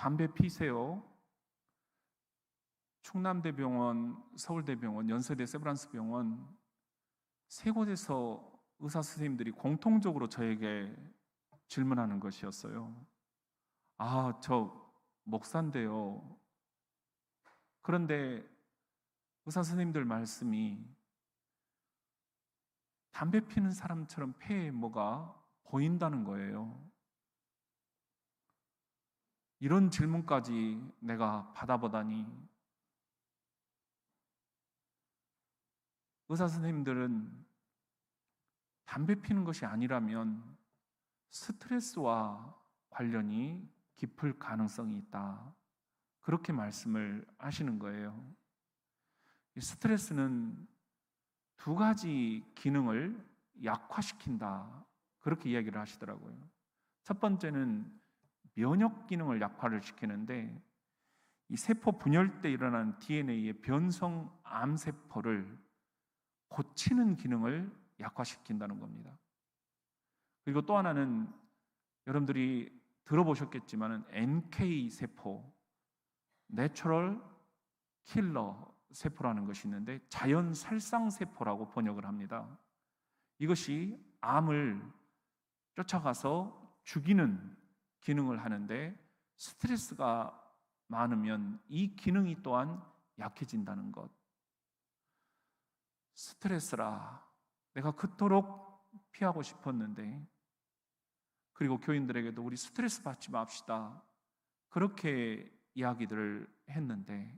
담배 피세요? 충남대병원, 서울대병원, 연세대 세브란스병원 세 곳에서 의사 선생님들이 공통적으로 저에게 질문하는 것이었어요. 저 목사인데요. 그런데 의사 선생님들 말씀이 담배 피는 사람처럼 폐에 뭐가 보인다는 거예요. 이런 질문까지 내가 받아보다니. 의사 선생님들은 담배 피는 것이 아니라면 스트레스와 관련이 깊을 가능성이 있다. 그렇게 말씀을 하시는 거예요. 이 스트레스는 두 가지 기능을 약화시킨다. 그렇게 이야기를 하시더라고요. 첫 번째는 면역 기능을 약화를 시키는데, 이 세포 분열 때 일어나는 DNA의 변성 암세포를 고치는 기능을 약화시킨다는 겁니다. 그리고 또 하나는 여러분들이 들어보셨겠지만 NK 세포, 내추럴 킬러 세포라는 것이 있는데 자연 살상 세포라고 번역을 합니다. 이것이 암을 쫓아가서 죽이는 기능을 하는데, 스트레스가 많으면 이 기능이 또한 약해진다는 것. 스트레스라 내가 그토록 피하고 싶었는데, 그리고 교인들에게도 우리 스트레스 받지 맙시다 그렇게 이야기들을 했는데,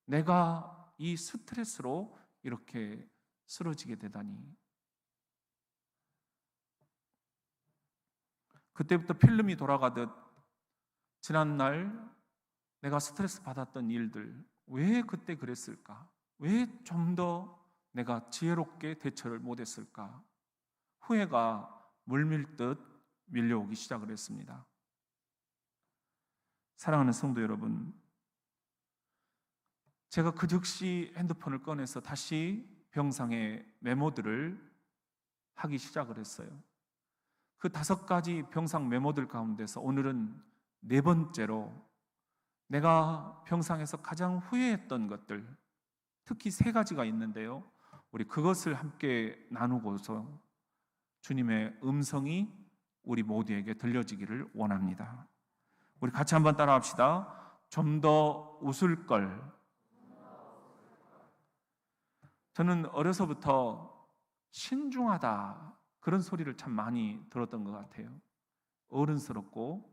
내가 이 스트레스로 이렇게 쓰러지게 되다니. 그때부터 필름이 돌아가듯 지난날 내가 스트레스 받았던 일들, 왜 그때 그랬을까? 왜 좀 더 내가 지혜롭게 대처를 못했을까? 후회가 물밀듯 밀려오기 시작을 했습니다. 사랑하는 성도 여러분, 제가 그 즉시 핸드폰을 꺼내서 다시 병상의 메모들을 하기 시작을 했어요. 그 5가지 병상 메모들 가운데서 오늘은 4번째로 내가 병상에서 가장 후회했던 것들, 특히 3가지가 있는데요. 우리 그것을 함께 나누고서 주님의 음성이 우리 모두에게 들려지기를 원합니다. 우리 같이 한번 따라합시다. 좀 더 웃을 걸. 저는 어려서부터 신중하다 그런 소리를 참 많이 들었던 것 같아요. 어른스럽고,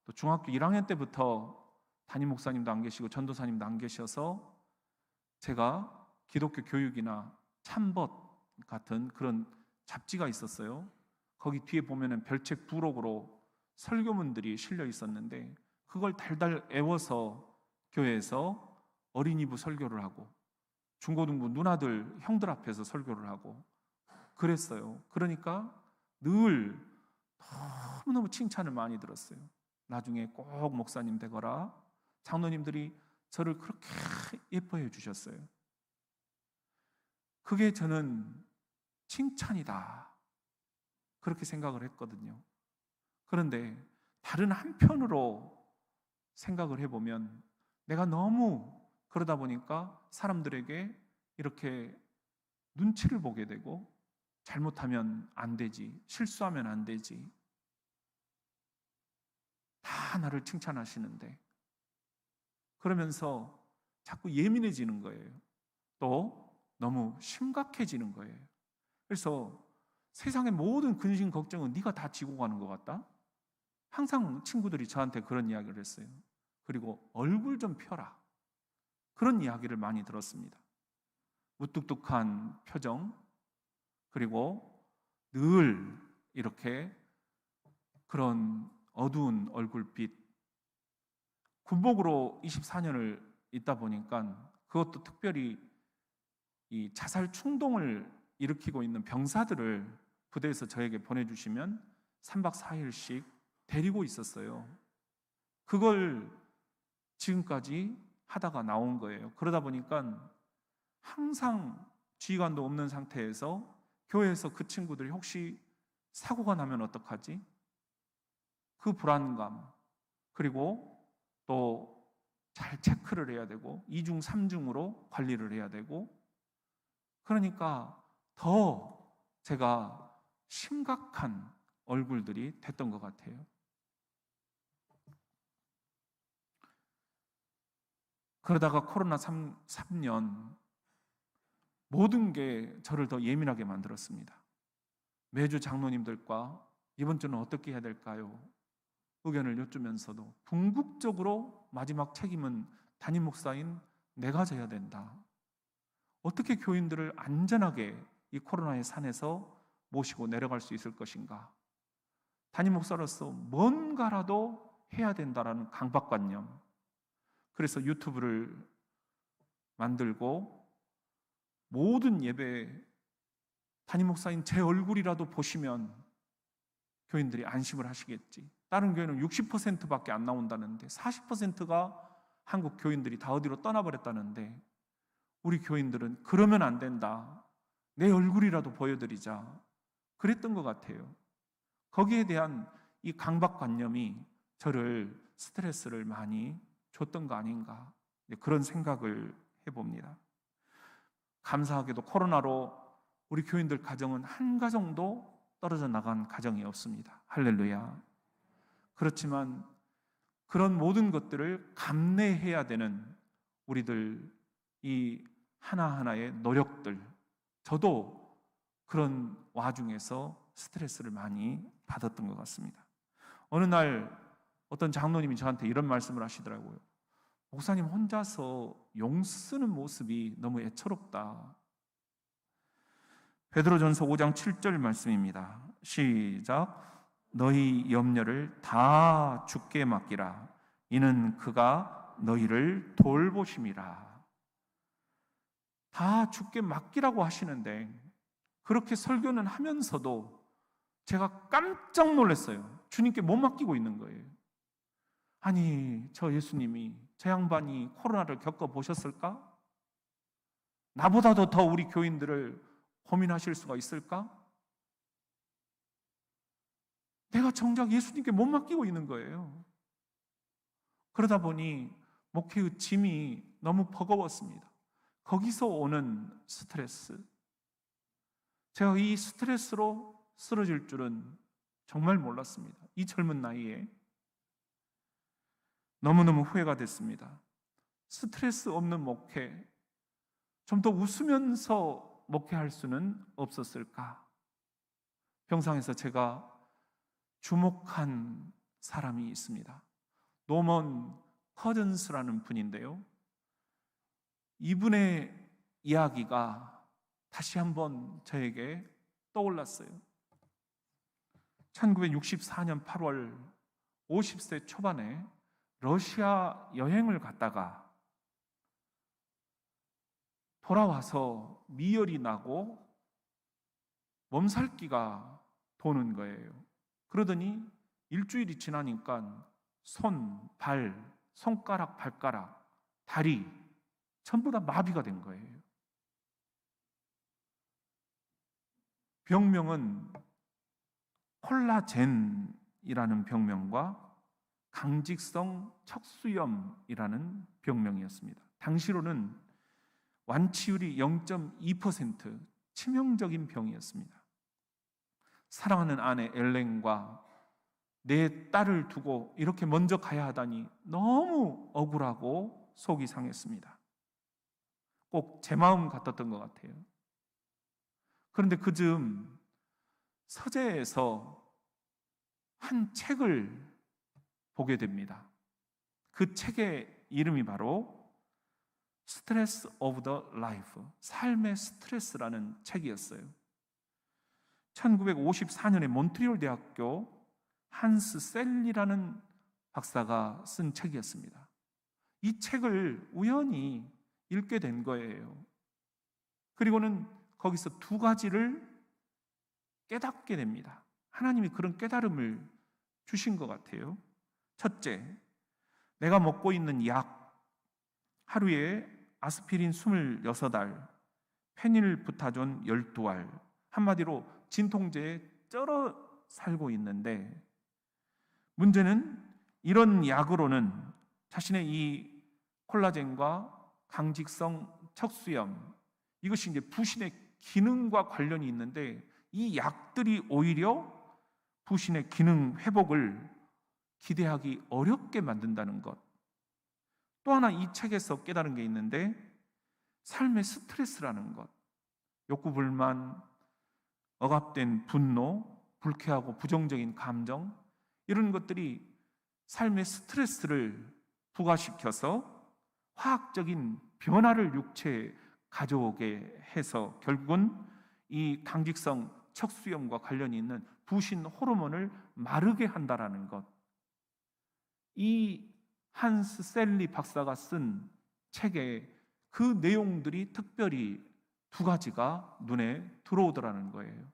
또 중학교 1학년 때부터 담임 목사님도 안 계시고 전도사님도 안 계셔서 제가 기독교 교육이나 참벗 같은 그런 잡지가 있었어요. 거기 뒤에 보면은 별책 부록으로 설교문들이 실려 있었는데, 그걸 달달 외워서 교회에서 어린이부 설교를 하고 중고등부 누나들 형들 앞에서 설교를 하고 그랬어요. 그러니까 늘 너무너무 칭찬을 많이 들었어요. 나중에 꼭 목사님 되거라. 장로님들이 저를 그렇게 예뻐해 주셨어요. 그게 저는 칭찬이다 그렇게 생각을 했거든요. 그런데 다른 한편으로 생각을 해보면 내가 너무 그러다 보니까 사람들에게 이렇게 눈치를 보게 되고, 잘못하면 안 되지, 실수하면 안 되지, 다 나를 칭찬하시는데, 그러면서 자꾸 예민해지는 거예요. 또 너무 심각해지는 거예요. 그래서 세상의 모든 근심 걱정은 네가 다 지고 가는 것 같다? 항상 친구들이 저한테 그런 이야기를 했어요. 그리고 얼굴 좀 펴라, 그런 이야기를 많이 들었습니다. 무뚝뚝한 표정, 그리고 늘 이렇게 그런 어두운 얼굴빛. 군복으로 24년을 있다 보니까, 그것도 특별히 이 자살 충동을 일으키고 있는 병사들을 부대에서 저에게 보내주시면 3박 4일씩 데리고 있었어요. 그걸 지금까지 하다가 나온 거예요. 그러다 보니까 항상 지휘관도 없는 상태에서 교회에서 그 친구들이 혹시 사고가 나면 어떡하지? 그 불안감, 그리고 또 잘 체크를 해야 되고 2중, 3중으로 관리를 해야 되고, 그러니까 더 제가 심각한 얼굴들이 됐던 것 같아요. 그러다가 코로나 3년 모든 게 저를 더 예민하게 만들었습니다. 매주 장로님들과 이번 주는 어떻게 해야 될까요? 의견을 여쭈면서도 궁극적으로 마지막 책임은 담임 목사인 내가 져야 된다. 어떻게 교인들을 안전하게 이 코로나의 산에서 모시고 내려갈 수 있을 것인가? 담임 목사로서 뭔가라도 해야 된다라는 강박관념. 그래서 유튜브를 만들고 모든 예배 담임 목사인 제 얼굴이라도 보시면 교인들이 안심을 하시겠지. 다른 교회는 60%밖에 안 나온다는데 40%가 한국 교인들이 다 어디로 떠나버렸다는데 우리 교인들은 그러면 안 된다. 내 얼굴이라도 보여드리자. 그랬던 것 같아요. 거기에 대한 이 강박관념이 저를 스트레스를 많이 줬던 거 아닌가, 그런 생각을 해봅니다. 감사하게도 코로나로 우리 교인들 가정은 한 가정도 떨어져 나간 가정이 없습니다. 할렐루야. 그렇지만 그런 모든 것들을 감내해야 되는 우리들 이 하나하나의 노력들, 저도 그런 와중에서 스트레스를 많이 받았던 것 같습니다. 어느 날 어떤 장로님이 저한테 이런 말씀을 하시더라고요. 목사님 혼자서 용 쓰는 모습이 너무 애처롭다. 베드로전서 5장 7절 말씀입니다. 시작. 너희 염려를 다 주께 맡기라. 이는 그가 너희를 돌보심이라. 다 주께 맡기라고 하시는데 그렇게 설교는 하면서도 제가 깜짝 놀랐어요. 주님께 못 맡기고 있는 거예요. 아니, 저 예수님이, 저 양반이 코로나를 겪어보셨을까? 나보다도 더 우리 교인들을 고민하실 수가 있을까? 내가 정작 예수님께 못 맡기고 있는 거예요. 그러다 보니 목회의 짐이 너무 버거웠습니다. 거기서 오는 스트레스. 제가 이 스트레스로 쓰러질 줄은 정말 몰랐습니다. 이 젊은 나이에. 너무너무 후회가 됐습니다. 스트레스 없는 목회, 좀 더 웃으면서 목회할 수는 없었을까? 병상에서 제가 주목한 사람이 있습니다. 노먼 커든스라는 분인데요. 이분의 이야기가 다시 한번 저에게 떠올랐어요. 1964년 8월 50세 초반에 러시아 여행을 갔다가 돌아와서 미열이 나고 몸살기가 도는 거예요. 그러더니 일주일이 지나니까 손, 발, 손가락, 발가락, 다리 전부 다 마비가 된 거예요. 병명은 콜라젠이라는 병명과 강직성 척수염이라는 병명이었습니다. 당시로는 완치율이 0.2%, 치명적인 병이었습니다. 사랑하는 아내 엘렌과 내 딸을 두고 이렇게 먼저 가야 하다니 너무 억울하고 속이 상했습니다. 꼭 제 마음 같았던 것 같아요. 그런데 그즈음 서재에서 한 책을 보게 됩니다. 그 책의 이름이 바로 Stress of the Life, 삶의 스트레스라는 책이었어요. 1954년에 몬트리올 대학교 한스 셀리라는 박사가 쓴 책이었습니다. 이 책을 우연히 읽게 된 거예요. 그리고는 거기서 두 가지를 깨닫게 됩니다. 하나님이 그런 깨달음을 주신 것 같아요. 첫째, 내가 먹고 있는 약, 하루에 아스피린 26알, 페닐부타존 12알, 한마디로 진통제에 쩔어 살고 있는데 문제는 이런 약으로는 자신의 이 콜라겐과 강직성 척수염, 이것이 이제 부신의 기능과 관련이 있는데 이 약들이 오히려 부신의 기능 회복을 기대하기 어렵게 만든다는 것. 또 하나 이 책에서 깨달은 게 있는데 삶의 스트레스라는 것, 욕구 불만, 억압된 분노, 불쾌하고 부정적인 감정, 이런 것들이 삶의 스트레스를 부과시켜서 화학적인 변화를 육체에 가져오게 해서 결국은 이 강직성 척수염과 관련이 있는 부신 호르몬을 마르게 한다라는 것. 이 한스 셀리 박사가 쓴 책에 그 내용들이 특별히 두 가지가 눈에 들어오더라는 거예요.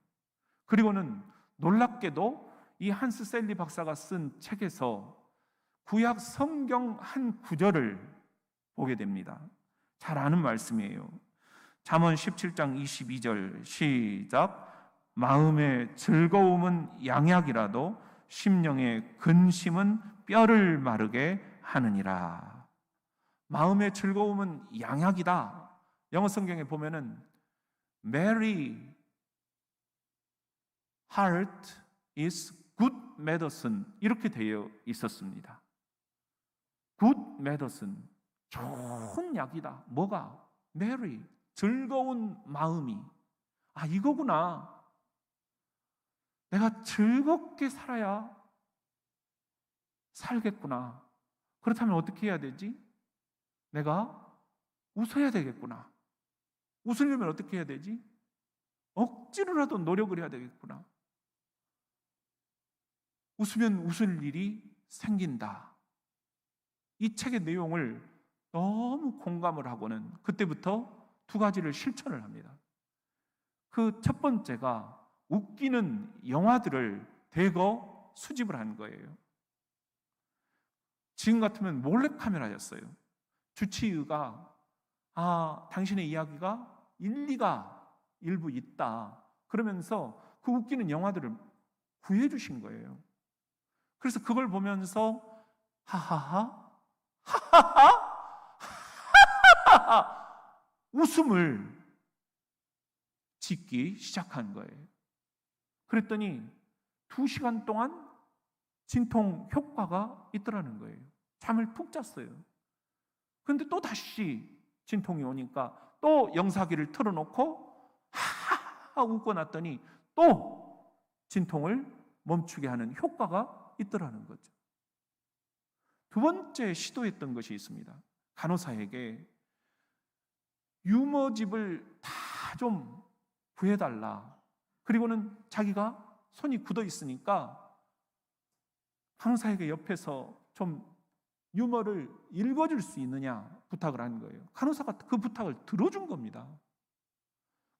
그리고는 놀랍게도 이 한스 셀리 박사가 쓴 책에서 구약 성경 한 구절을 보게 됩니다. 잘 아는 말씀이에요. 잠언 17장 22절 시작. 마음의 즐거움은 양약이라도 심령의 근심은 뼈를 마르게 하느니라. 마음의 즐거움은 양약이다. 영어 성경에 보면은 Merry heart is good medicine 이렇게 되어 있었습니다. Good medicine, 좋은 약이다. 뭐가? Merry, 즐거운 마음이. 아, 이거구나. 내가 즐겁게 살아야 살겠구나. 그렇다면 어떻게 해야 되지? 내가 웃어야 되겠구나. 웃으려면 어떻게 해야 되지? 억지로라도 노력을 해야 되겠구나. 웃으면 웃을 일이 생긴다. 이 책의 내용을 너무 공감을 하고는 그때부터 두 가지를 실천을 합니다. 그 첫 번째가 웃기는 영화들을 대거 수집을 한 거예요. 지금 같으면 몰래카메라였어요. 주치의가 당신의 이야기가 일리가 일부 있다. 그러면서 그 웃기는 영화들을 구해주신 거예요. 그래서 그걸 보면서 하하하, 하하하, 하하하 웃음을 짓기 시작한 거예요. 그랬더니 2시간 동안 진통 효과가 있더라는 거예요. 잠을 푹 잤어요. 그런데 또 다시 진통이 오니까 또 영사기를 틀어놓고 하하하 웃고 났더니 또 진통을 멈추게 하는 효과가 있더라는 거죠. 두 번째 시도했던 것이 있습니다. 간호사에게 유머집을 다 좀 구해달라. 그리고는 자기가 손이 굳어 있으니까 간호사에게 옆에서 좀 유머를 읽어줄 수 있느냐 부탁을 한 거예요. 간호사가 그 부탁을 들어준 겁니다.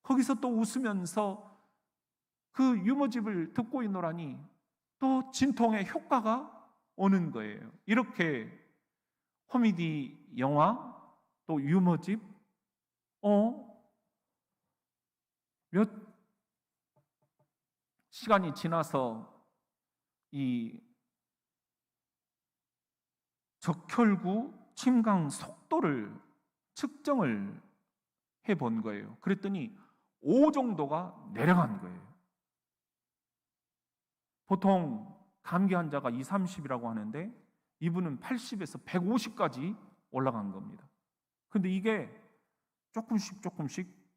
거기서 또 웃으면서 그 유머집을 듣고 있노라니 또 진통의 효과가 오는 거예요. 이렇게 코미디 영화 또 유머집 몇 시간이 지나서 이 적혈구 침강 속도를 측정을 해본 거예요. 그랬더니 5 정도가 내려간 거예요. 보통 감기 환자가 2, 30이라고 하는데 이분은 80에서 150까지 올라간 겁니다. 근데 이게 조금씩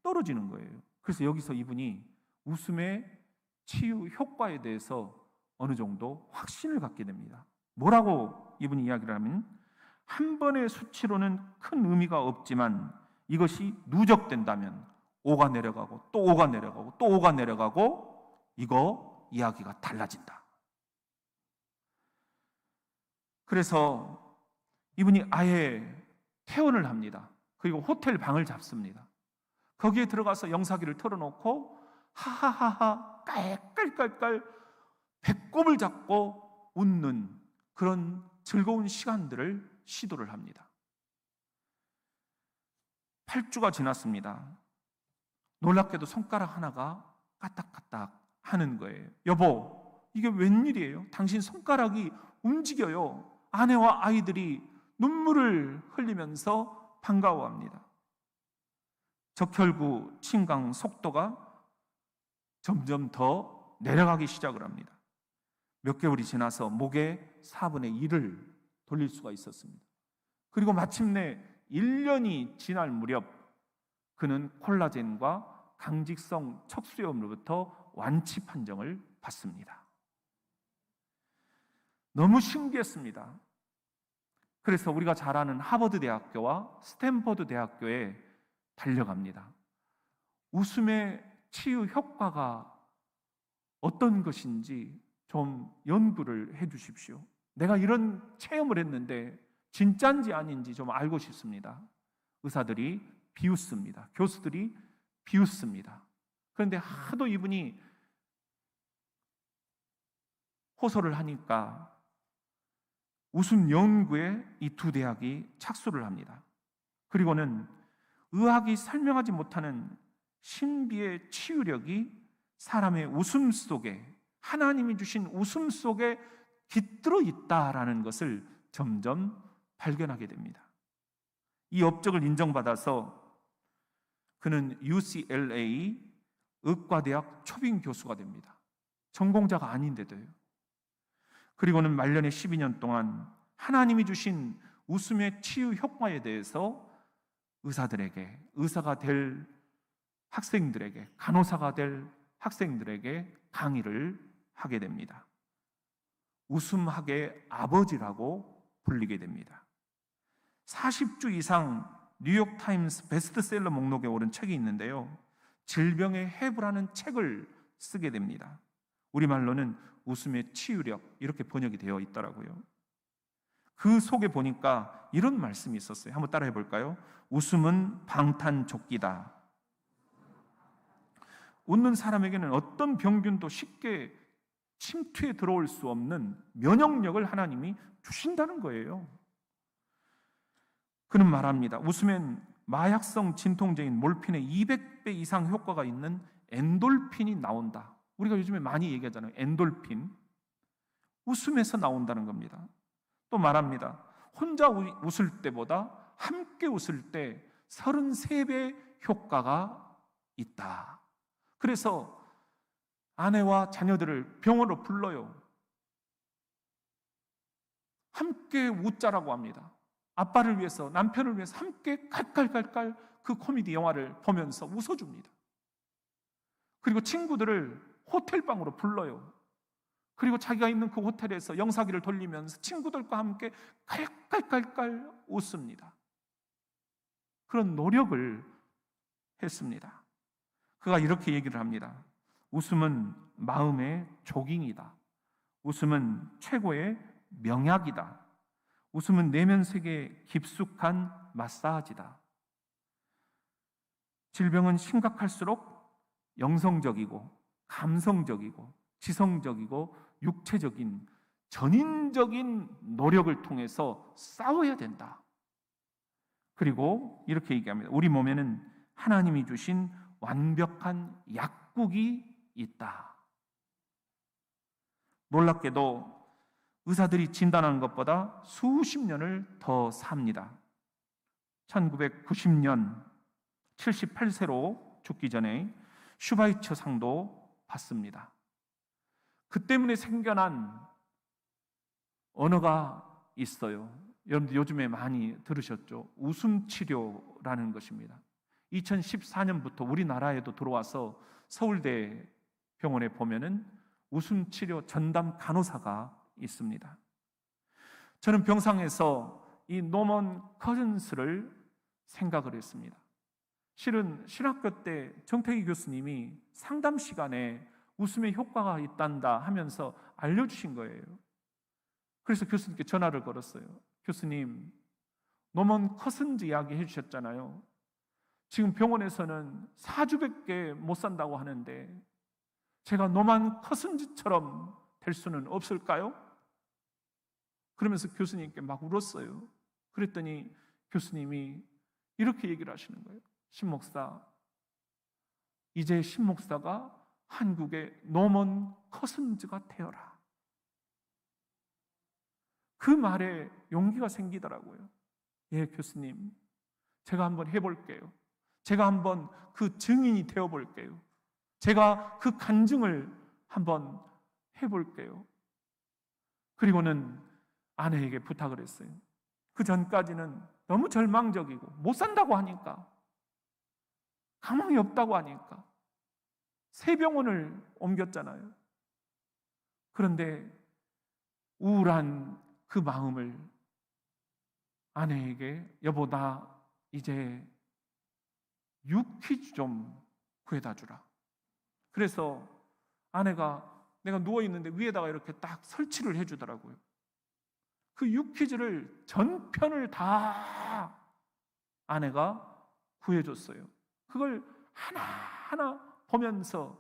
떨어지는 거예요. 그래서 여기서 이분이 웃음의 치유 효과에 대해서 어느 정도 확신을 갖게 됩니다. 뭐라고 이분이 이야기를 하면 한 번의 수치로는 큰 의미가 없지만 이것이 누적된다면 5가 내려가고 또 5가 내려가고 또 5가 내려가고 이거 이야기가 달라진다. 그래서 이분이 아예 퇴원을 합니다. 그리고 호텔 방을 잡습니다. 거기에 들어가서 영사기를 틀어놓고 하하하하 깔깔깔깔 배꼽을 잡고 웃는 그런 즐거운 시간들을 시도를 합니다. 8주가 지났습니다. 놀랍게도 손가락 하나가 까딱까딱 하는 거예요. 여보, 이게 웬일이에요? 당신 손가락이 움직여요. 아내와 아이들이 눈물을 흘리면서 반가워합니다. 적혈구 침강 속도가 점점 더 내려가기 시작을 합니다. 몇 개월이 지나서 목의 4분의 1을 돌릴 수가 있었습니다. 그리고 마침내 1년이 지날 무렵 그는 콜라겐과 강직성 척수염으로부터 완치 판정을 받습니다. 너무 신기했습니다. 그래서 우리가 잘 아는 하버드 대학교와 스탠퍼드 대학교에 달려갑니다. 웃음의 치유 효과가 어떤 것인지 좀 연구를 해 주십시오. 내가 이런 체험을 했는데 진짜인지 아닌지 좀 알고 싶습니다. 의사들이 비웃습니다. 교수들이 비웃습니다. 그런데 하도 이분이 호소를 하니까 웃음 연구에 이 두 대학이 착수를 합니다. 그리고는 의학이 설명하지 못하는 신비의 치유력이 사람의 웃음 속에, 하나님이 주신 웃음 속에 깃들어 있다라는 것을 점점 발견하게 됩니다. 이 업적을 인정받아서 그는 UCLA 의과대학 초빙 교수가 됩니다. 전공자가 아닌데도요. 그리고는 말년의 12년 동안 하나님이 주신 웃음의 치유 효과에 대해서 의사들에게, 의사가 될 학생들에게, 간호사가 될 학생들에게 강의를 하게 됩니다. 웃음학의 아버지라고 불리게 됩니다. 40주 이상 뉴욕타임스 베스트셀러 목록에 오른 책이 있는데요, 질병의 해부라는 책을 쓰게 됩니다. 우리말로는 웃음의 치유력, 이렇게 번역이 되어 있더라고요. 그 속에 보니까 이런 말씀이 있었어요. 한번 따라해 볼까요? 웃음은 방탄조끼다. 웃는 사람에게는 어떤 병균도 쉽게 침투해 들어올 수 없는 면역력을 하나님이 주신다는 거예요. 그는 말합니다. 웃으면 마약성 진통제인 몰핀의 200배 이상 효과가 있는 엔돌핀이 나온다. 우리가 요즘에 많이 얘기하잖아요. 엔돌핀. 웃음에서 나온다는 겁니다. 또 말합니다. 혼자 웃을 때보다 함께 웃을 때 33배 효과가 있다. 그래서 아내와 자녀들을 병원으로 불러요. 함께 웃자라고 합니다. 아빠를 위해서, 남편을 위해서 함께 깔깔깔깔 그 코미디 영화를 보면서 웃어줍니다. 그리고 친구들을 호텔방으로 불러요. 그리고 자기가 있는 그 호텔에서 영사기를 돌리면서 친구들과 함께 깔깔깔깔 웃습니다. 그런 노력을 했습니다. 그가 이렇게 얘기를 합니다. 웃음은 마음의 조깅이다. 웃음은 최고의 명약이다. 웃음은 내면 세계에 깊숙한 마사지다. 질병은 심각할수록 영성적이고 감성적이고 지성적이고 육체적인 전인적인 노력을 통해서 싸워야 된다. 그리고 이렇게 얘기합니다. 우리 몸에는 하나님이 주신 완벽한 약국이 있다. 놀랍게도 의사들이 진단하는 것보다 수십 년을 더 삽니다. 1990년 78세로 죽기 전에 슈바이처 상도 받습니다. 그 때문에 생겨난 언어가 있어요. 여러분들 요즘에 많이 들으셨죠? 웃음 치료라는 것입니다. 2014년부터 우리나라에도 들어와서 서울대 병원에 보면은 웃음 치료 전담 간호사가 있습니다. 저는 병상에서 이 노먼 커즌스를 생각을 했습니다. 실은 신학교 때 정태기 교수님이 상담 시간에 웃음에 효과가 있단다 하면서 알려주신 거예요. 그래서 교수님께 전화를 걸었어요. 교수님, 노먼 커슨즈 이야기 해주셨잖아요. 지금 병원에서는 사주밖에 못 산다고 하는데 제가 노먼 커슨즈처럼 될 수는 없을까요? 그러면서 교수님께 막 울었어요. 그랬더니 교수님이 이렇게 얘기를 하시는 거예요. 신목사, 이제 신목사가 한국의 노먼 커슨즈가 되어라. 그 말에 용기가 생기더라고요. 예, 교수님, 제가 한번 해볼게요. 제가 한번 그 증인이 되어볼게요. 제가 그 간증을 한번 해볼게요. 그리고는 아내에게 부탁을 했어요. 그 전까지는 너무 절망적이고 못 산다고 하니까, 가망이 없다고 하니까 새 병원을 옮겼잖아요. 그런데 우울한 그 마음을 아내에게, 여보, 나 이제 유퀴즈 좀 구해다 주라. 그래서 아내가, 내가 누워있는데 위에다가 이렇게 딱 설치를 해주더라고요. 그 유퀴즈를 전편을 다 아내가 구해줬어요. 그걸 하나하나 보면서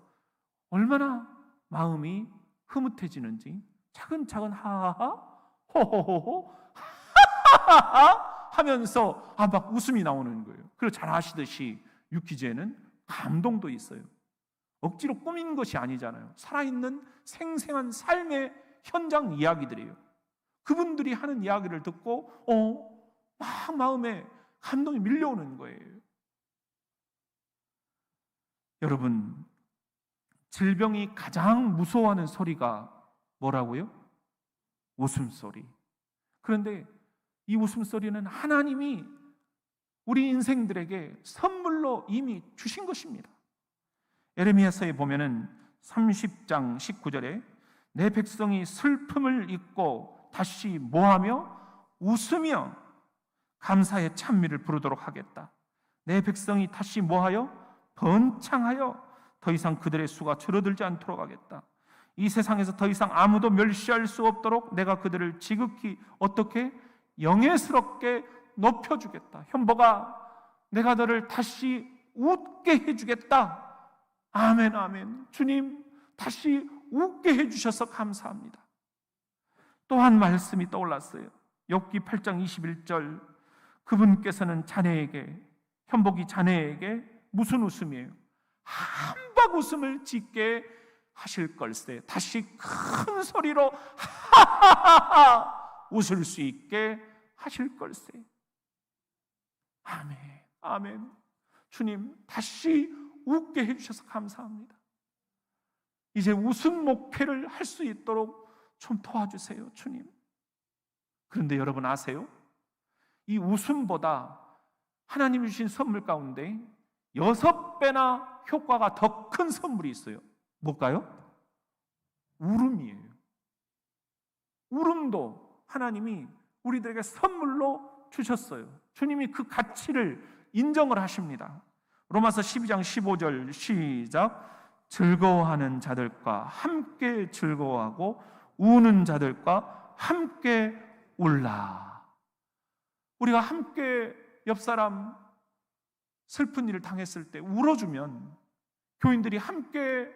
얼마나 마음이 흐뭇해지는지 차근차근 하하하 호호호호 하하하 하면서 막 웃음이 나오는 거예요. 그리고 잘 아시듯이 유퀴즈에는 감동도 있어요. 억지로 꾸민 것이 아니잖아요. 살아있는 생생한 삶의 현장 이야기들이에요. 그분들이 하는 이야기를 듣고 막 마음에 감동이 밀려오는 거예요. 여러분, 질병이 가장 무서워하는 소리가 뭐라고요? 웃음소리. 그런데 이 웃음소리는 하나님이 우리 인생들에게 선물로 이미 주신 것입니다. 에레미야서에 보면은 30장 19절에 내 백성이 슬픔을 잊고 다시 뭐하며 웃으며 감사의 찬미를 부르도록 하겠다. 내 백성이 다시 뭐하여 번창하여 더 이상 그들의 수가 줄어들지 않도록 하겠다. 이 세상에서 더 이상 아무도 멸시할 수 없도록 내가 그들을 지극히 어떻게 영예스럽게 높여주겠다. 현보가 내가 너를 다시 웃게 해주겠다. 아멘, 아멘. 주님, 다시 웃게 해주셔서 감사합니다. 또 한 말씀이 떠올랐어요. 욥기 8장 21절. 그분께서는 자네에게, 현복이 자네에게 무슨 웃음이에요? 한박 웃음을 짓게 하실 걸세. 다시 큰 소리로 하하하하 웃을 수 있게 하실 걸세. 아멘, 아멘. 주님, 다시 웃게 해주셔서 감사합니다. 이제 웃음 목회를 할 수 있도록 좀 도와주세요, 주님. 그런데 여러분 아세요? 이 웃음보다 하나님이 주신 선물 가운데 6배나 효과가 더 큰 선물이 있어요. 뭘까요? 울음이에요. 울음도 하나님이 우리들에게 선물로 주셨어요. 주님이 그 가치를 인정을 하십니다. 로마서 12장 15절 시작. 즐거워하는 자들과 함께 즐거워하고 우는 자들과 함께 울라. 우리가 함께 옆 사람 슬픈 일을 당했을 때 울어주면, 교인들이 함께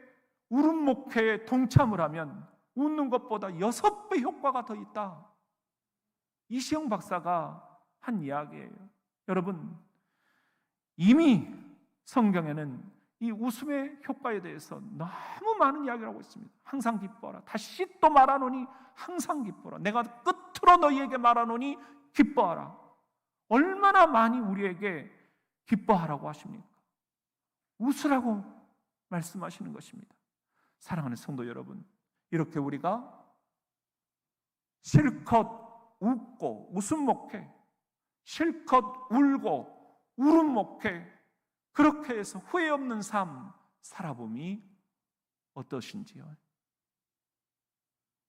울음 목회에 동참을 하면 웃는 것보다 6배 효과가 더 있다. 이시영 박사가 한 이야기예요. 여러분, 이미 성경에는 이 웃음의 효과에 대해서 너무 많은 이야기를 하고 있습니다. 항상 기뻐하라. 다시 또 말하노니 항상 기뻐하라. 내가 끝으로 너희에게 말하노니 기뻐하라. 얼마나 많이 우리에게 기뻐하라고 하십니까? 웃으라고 말씀하시는 것입니다. 사랑하는 성도 여러분, 이렇게 우리가 실컷 웃고 웃음 목회, 실컷 울고 울음 목회, 그렇게 해서 후회 없는 삶 살아봄이 어떠신지요?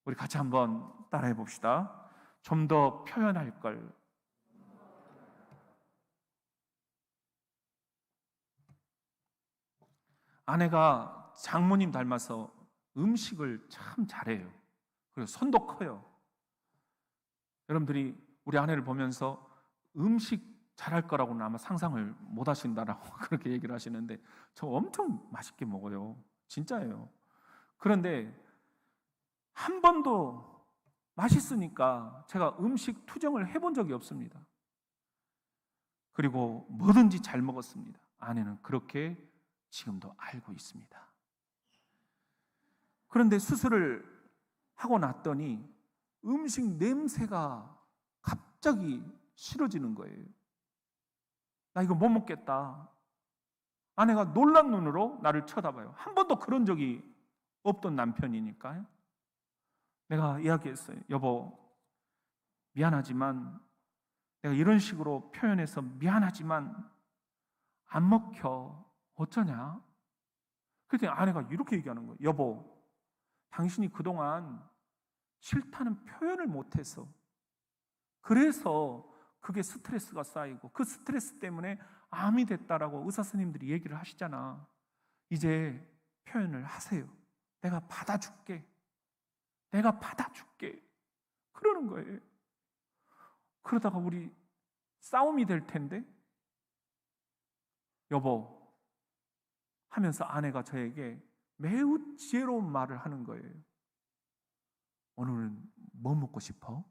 우리 같이 한번 따라해 봅시다. 좀 더 표현할 걸. 아내가 장모님 닮아서 음식을 참 잘해요. 그리고 손도 커요. 여러분들이 우리 아내를 보면서 음식 잘할 거라고는 아마 상상을 못 하신다라고 그렇게 얘기를 하시는데, 저 엄청 맛있게 먹어요. 진짜예요. 그런데 한 번도 맛있으니까 제가 음식 투정을 해본 적이 없습니다. 그리고 뭐든지 잘 먹었습니다. 아내는 그렇게 지금도 알고 있습니다. 그런데 수술을 하고 났더니 음식 냄새가 갑자기 싫어지는 거예요. 나 이거 못 먹겠다. 아내가 놀란 눈으로 나를 쳐다봐요. 한 번도 그런 적이 없던 남편이니까요. 내가 이야기했어요. 여보, 미안하지만 내가 이런 식으로 표현해서 미안하지만 안 먹혀. 어쩌냐? 그랬더니 아내가 이렇게 얘기하는 거예요. 여보, 당신이 그동안 싫다는 표현을 못해서 그래서 그게 스트레스가 쌓이고 그 스트레스 때문에 암이 됐다라고 의사 선생님들이 얘기를 하시잖아. 이제 표현을 하세요. 내가 받아줄게. 내가 받아줄게. 그러는 거예요. 그러다가 우리 싸움이 될 텐데 여보 하면서 아내가 저에게 매우 지혜로운 말을 하는 거예요. 오늘은 뭐 먹고 싶어?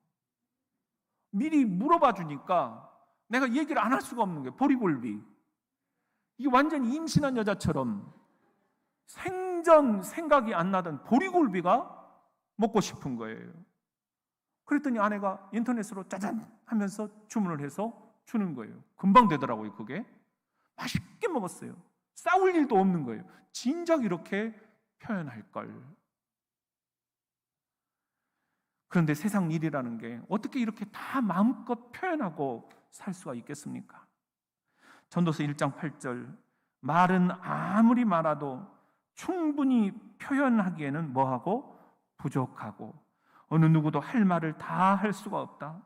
미리 물어봐 주니까 내가 얘기를 안 할 수가 없는 거예요. 보리굴비. 이게 완전히 임신한 여자처럼 생전 생각이 안 나던 보리굴비가 먹고 싶은 거예요. 그랬더니 아내가 인터넷으로 짜잔 하면서 주문을 해서 주는 거예요. 금방 되더라고요. 그게 맛있게 먹었어요. 싸울 일도 없는 거예요. 진작 이렇게 표현할 걸. 그런데 세상 일이라는 게 어떻게 이렇게 다 마음껏 표현하고 살 수가 있겠습니까? 전도서 1장 8절 말은 아무리 많아도 충분히 표현하기에는 뭐하고 부족하고 어느 누구도 할 말을 다 할 수가 없다.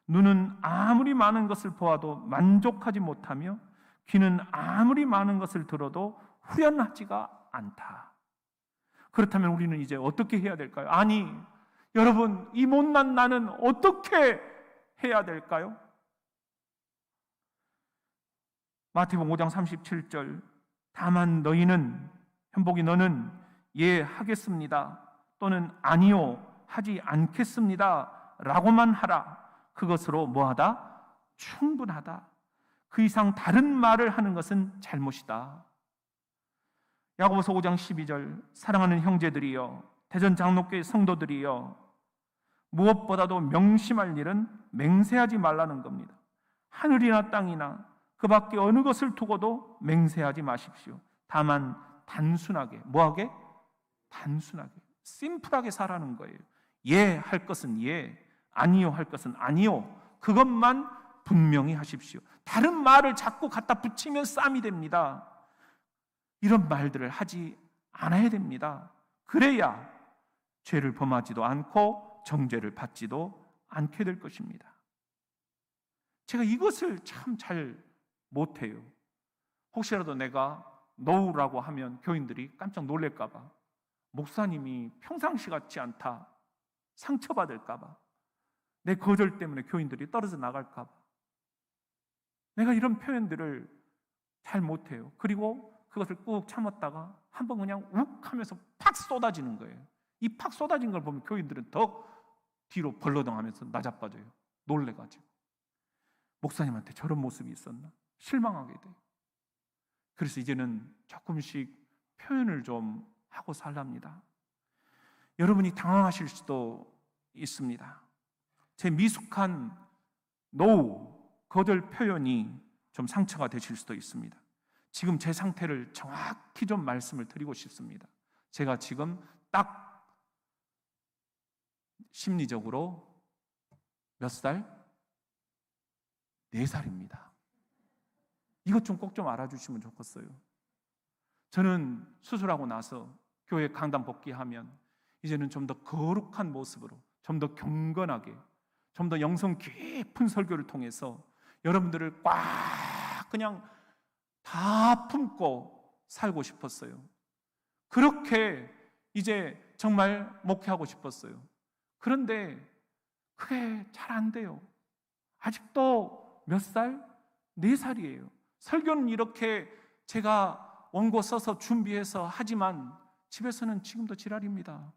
눈은 아무리 많은 것을 보아도 만족하지 못하며 귀는 아무리 많은 것을 들어도 후련하지가 않다. 그렇다면 우리는 이제 어떻게 해야 될까요? 아니, 여러분, 이 못난 나는 어떻게 해야 될까요? 마태복음 5장 37절 다만 너희는 현복이 너는 예 하겠습니다 또는 아니요 하지 않겠습니다 라고만 하라. 그것으로 뭐하다? 충분하다. 그 이상 다른 말을 하는 것은 잘못이다. 야고보서 5장 12절 사랑하는 형제들이여 대전 장로교회 성도들이여 무엇보다도 명심할 일은 맹세하지 말라는 겁니다. 하늘이나 땅이나 그 밖에 어느 것을 두고도 맹세하지 마십시오. 다만 단순하게 뭐하게? 단순하게 심플하게 살라는 거예요. 예 할 것은 예, 아니요 할 것은 아니요. 그것만 분명히 하십시오. 다른 말을 자꾸 갖다 붙이면 싸움이 됩니다. 이런 말들을 하지 않아야 됩니다. 그래야 죄를 범하지도 않고 정죄를 받지도 않게 될 것입니다. 제가 이것을 참 잘 못해요. 혹시라도 내가 노우라고 하면 교인들이 깜짝 놀랄까 봐, 목사님이 평상시 같지 않다, 상처받을까 봐, 내 거절 때문에 교인들이 떨어져 나갈까 봐 내가 이런 표현들을 잘 못해요. 그리고 그것을 꾹 참았다가 한번 그냥 욱 하면서 팍 쏟아지는 거예요. 이 팍 쏟아진 걸 보면 교인들은 더 뒤로 벌러덩하면서 나자빠져요. 놀래가지고 목사님한테 저런 모습이 있었나 실망하게 돼요. 그래서 이제는 조금씩 표현을 좀 하고 살랍니다. 여러분이 당황하실 수도 있습니다. 제 미숙한 노 거절 표현이 좀 상처가 되실 수도 있습니다. 지금 제 상태를 정확히 좀 말씀을 드리고 싶습니다. 제가 지금 딱 심리적으로 몇 살? 4살입니다. 이것 좀 꼭 좀 알아주시면 좋겠어요. 저는 수술하고 나서 교회 강단 복귀하면 이제는 좀 더 거룩한 모습으로, 좀 더 경건하게, 좀 더 영성 깊은 설교를 통해서 여러분들을 꽉 그냥 다 품고 살고 싶었어요. 그렇게 이제 정말 목회하고 싶었어요. 그런데 그게 잘 안 돼요. 아직도 몇 살? 4살이에요. 설교는 이렇게 제가 원고 써서 준비해서 하지만 집에서는 지금도 지랄입니다.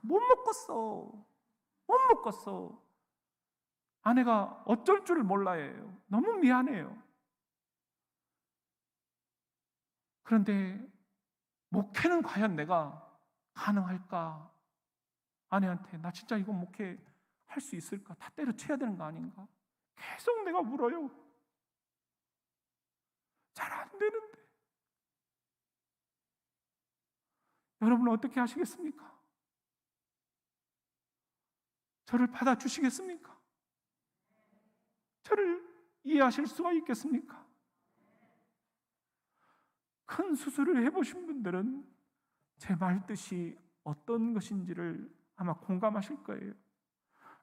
못 먹겠어. 못 먹겠어. 아내가 어쩔 줄 몰라 해요. 너무 미안해요. 그런데 목회는 과연 내가 가능할까? 아내한테 나 진짜 이거 목회 할 수 있을까? 다 때려쳐야 되는 거 아닌가? 계속 내가 물어요. 잘 안 되는데. 여러분은 어떻게 하시겠습니까? 저를 받아주시겠습니까? 저를 이해하실 수가 있겠습니까? 큰 수술을 해보신 분들은 제 말뜻이 어떤 것인지를 아마 공감하실 거예요.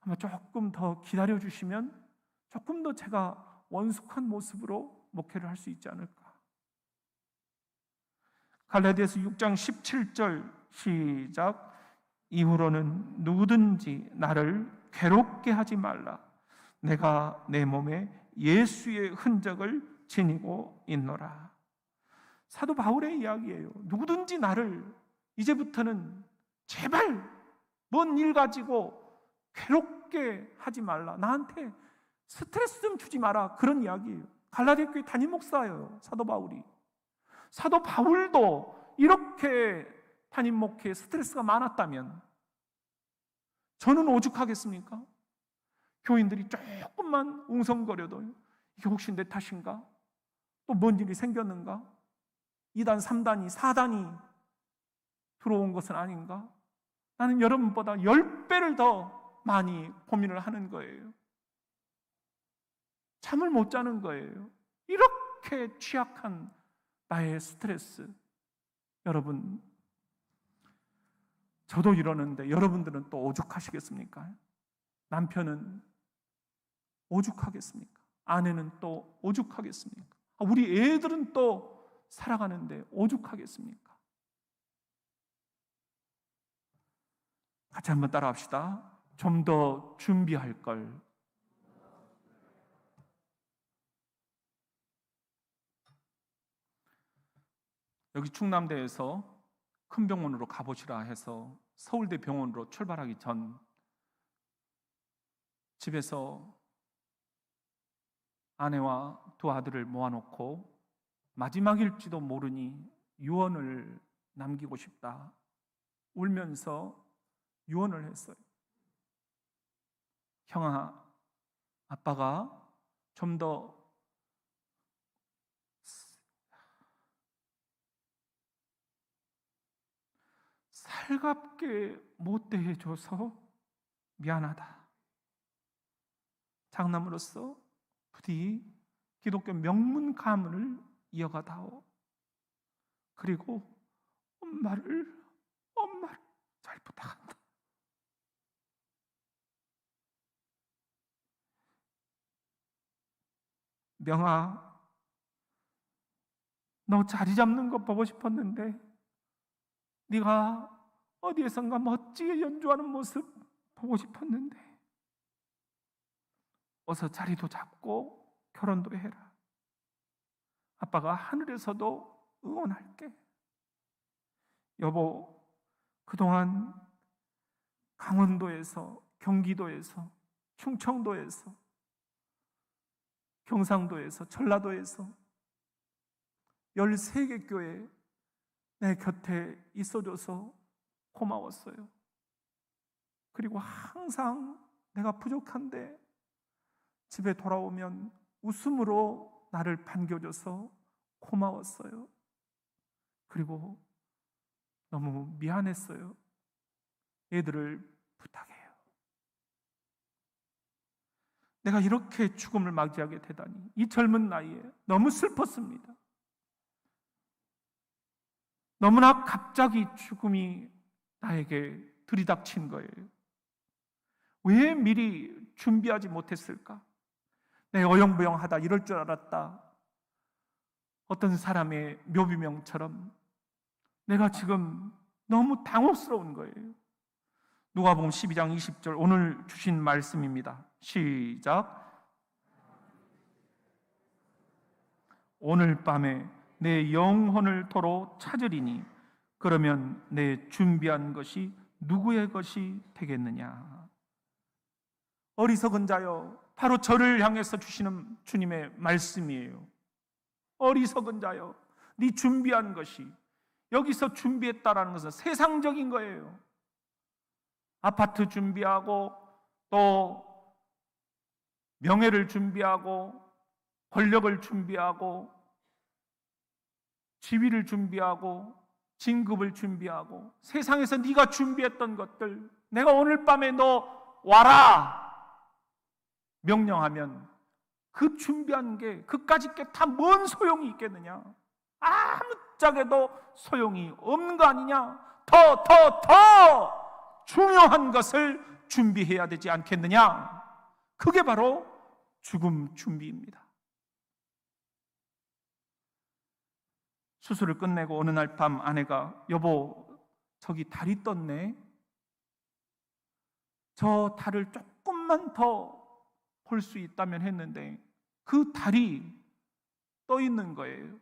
아마 조금 더 기다려주시면 조금 더 제가 원숙한 모습으로 목회를 할 수 있지 않을까. 갈라디아서 6장 17절 시작. 이후로는 누구든지 나를 괴롭게 하지 말라. 내가 내 몸에 예수의 흔적을 지니고 있노라. 사도 바울의 이야기예요. 누구든지 나를 이제부터는 제발 뭔 일 가지고 괴롭게 하지 말라. 나한테 스트레스 좀 주지 마라. 그런 이야기예요. 갈라디아 교회 담임 목사예요. 사도 바울이. 사도 바울도 이렇게 담임 목회에 스트레스가 많았다면 저는 오죽하겠습니까? 교인들이 조금만 웅성거려도 이게 혹시 내 탓인가? 또 뭔 일이 생겼는가? 2단, 3단이, 4단이 들어온 것은 아닌가? 나는 여러분보다 10배를 더 많이 고민을 하는 거예요. 잠을 못 자는 거예요. 이렇게 취약한 나의 스트레스. 여러분, 저도 이러는데 여러분들은 또 오죽하시겠습니까? 남편은 오죽하겠습니까? 아내는 또 오죽하겠습니까? 우리 애들은 또 살아가는데 오죽하겠습니까? 같이 한번 따라합시다. 좀 더 준비할 걸. 여기 충남대에서 큰 병원으로 가보시라 해서 서울대 병원으로 출발하기 전 집에서 아내와 두 아들을 모아놓고 마지막일지도 모르니 유언을 남기고 싶다. 울면서 유언을 했어요. 형아, 아빠가 좀 더 살갑게 못 대해줘서 미안하다. 장남으로서 부디 기독교 명문 가문을 이어가다오. 그리고 엄마를 잘 부탁한다. 명아, 너 자리 잡는 거 보고 싶었는데 네가 어디에선가 멋지게 연주하는 모습 보고 싶었는데 어서 자리도 잡고 결혼도 해라. 아빠가 하늘에서도 응원할게. 여보, 그동안 강원도에서, 경기도에서, 충청도에서, 경상도에서, 전라도에서 13개 교회 내 곁에 있어줘서 고마웠어요. 그리고 항상 내가 부족한데 집에 돌아오면 웃음으로 나를 반겨줘서 고마웠어요. 그리고 너무 미안했어요. 애들을 부탁해요. 내가 이렇게 죽음을 맞이하게 되다니 이 젊은 나이에 너무 슬펐습니다. 너무나 갑자기 죽음이 나에게 들이닥친 거예요. 왜 미리 준비하지 못했을까? 내 어영부영하다 이럴 줄 알았다. 어떤 사람의 묘비명처럼 내가 지금 너무 당혹스러운 거예요. 누가복음 12장 20절 오늘 주신 말씀입니다. 시작. 오늘 밤에 내 영혼을 도로 찾으리니 그러면 내 준비한 것이 누구의 것이 되겠느냐. 어리석은 자여, 바로 저를 향해서 주시는 주님의 말씀이에요. 어리석은 자여, 네 준비한 것이, 여기서 준비했다라는 것은 세상적인 거예요. 아파트 준비하고 또 명예를 준비하고 권력을 준비하고 지위를 준비하고 진급을 준비하고 세상에서 네가 준비했던 것들 내가 오늘 밤에 너 와라 명령하면 그 준비한 게 그까짓 게 다 뭔 소용이 있겠느냐? 아무짝에도 소용이 없는 거 아니냐? 더 중요한 것을 준비해야 되지 않겠느냐? 그게 바로 죽음 준비입니다. 수술을 끝내고 어느 날 밤 아내가 여보 저기 달이 떴네. 저 달을 조금만 더 볼 수 있다면 했는데 그 달이 떠 있는 거예요.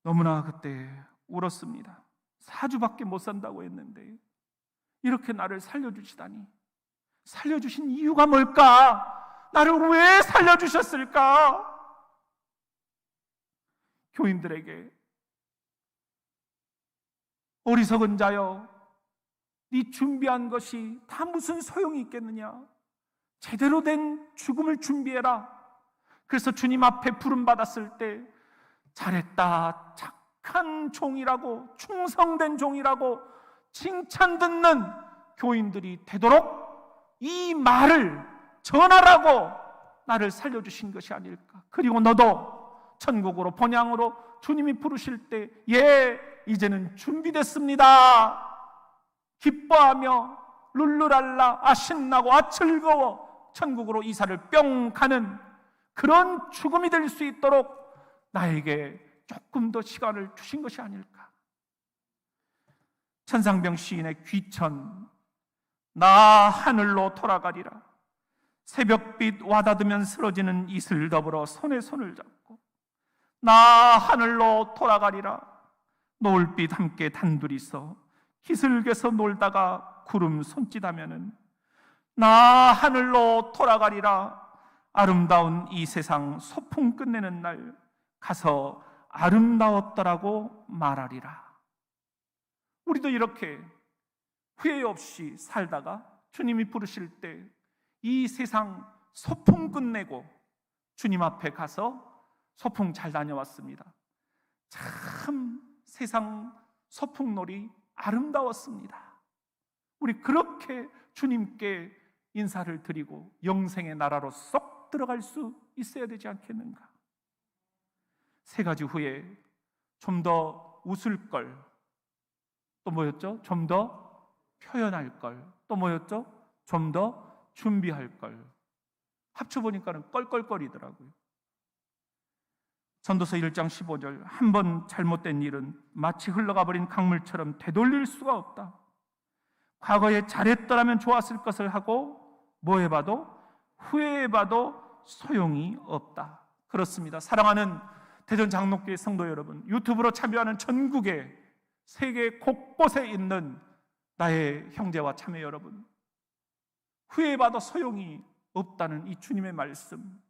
너무나 그때 울었습니다. 4주밖에 못 산다고 했는데 이렇게 나를 살려주시다니. 살려주신 이유가 뭘까? 나를 왜 살려주셨을까? 교인들에게 어리석은 자여 네 준비한 것이 다 무슨 소용이 있겠느냐? 제대로 된 죽음을 준비해라. 그래서 주님 앞에 부름받았을 때 잘했다, 착한 종이라고, 충성된 종이라고 칭찬 듣는 교인들이 되도록 이 말을 전하라고 나를 살려주신 것이 아닐까. 그리고 너도 천국으로 본향으로 주님이 부르실 때 이제는 준비됐습니다. 기뻐하며 룰루랄라 신나고 즐거워 천국으로 이사를 뿅 가는 그런 죽음이 될 수 있도록 나에게 조금 더 시간을 주신 것이 아닐까. 천상병 시인의 귀천 나 하늘로 돌아가리라. 새벽빛 와닿으면 쓰러지는 이슬 더불어 손에 손을 잡고 나 하늘로 돌아가리라. 노을빛 함께 단둘이서 기슭에서 놀다가 구름 손짓하면은 나 하늘로 돌아가리라. 아름다운 이 세상 소풍 끝내는 날 가서 아름다웠더라고 말하리라. 우리도 이렇게 후회 없이 살다가 주님이 부르실 때 이 세상 소풍 끝내고 주님 앞에 가서 소풍 잘 다녀왔습니다. 참 세상 소풍놀이 아름다웠습니다. 우리 그렇게 주님께 인사를 드리고 영생의 나라로 쏙 들어갈 수 있어야 되지 않겠는가? 3가지 후에 좀 더 웃을 걸, 또 뭐였죠? 좀 더 표현할 걸, 또 뭐였죠? 좀 더 준비할 걸. 합쳐보니까는 껄껄거리더라고요. 전도서 1장 15절 한 번 잘못된 일은 마치 흘러가 버린 강물처럼 되돌릴 수가 없다. 과거에 잘했더라면 좋았을 것을 하고 뭐 해봐도 후회해봐도 소용이 없다. 그렇습니다. 사랑하는 대전 장로교회 성도 여러분, 유튜브로 참여하는 전국의 세계 곳곳에 있는 나의 형제와 자매 여러분, 후회해봐도 소용이 없다는 이 주님의 말씀,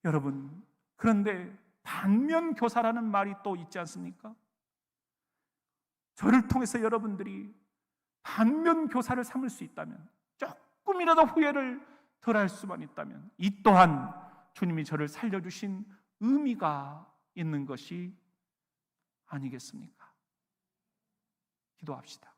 여러분, 그런데 반면교사라는 말이 또 있지 않습니까? 저를 통해서 여러분들이 반면교사를 삼을 수 있다면, 조금이라도 후회를 덜할 수만 있다면 이 또한 주님이 저를 살려주신 의미가 있는 것이 아니겠습니까? 기도합시다.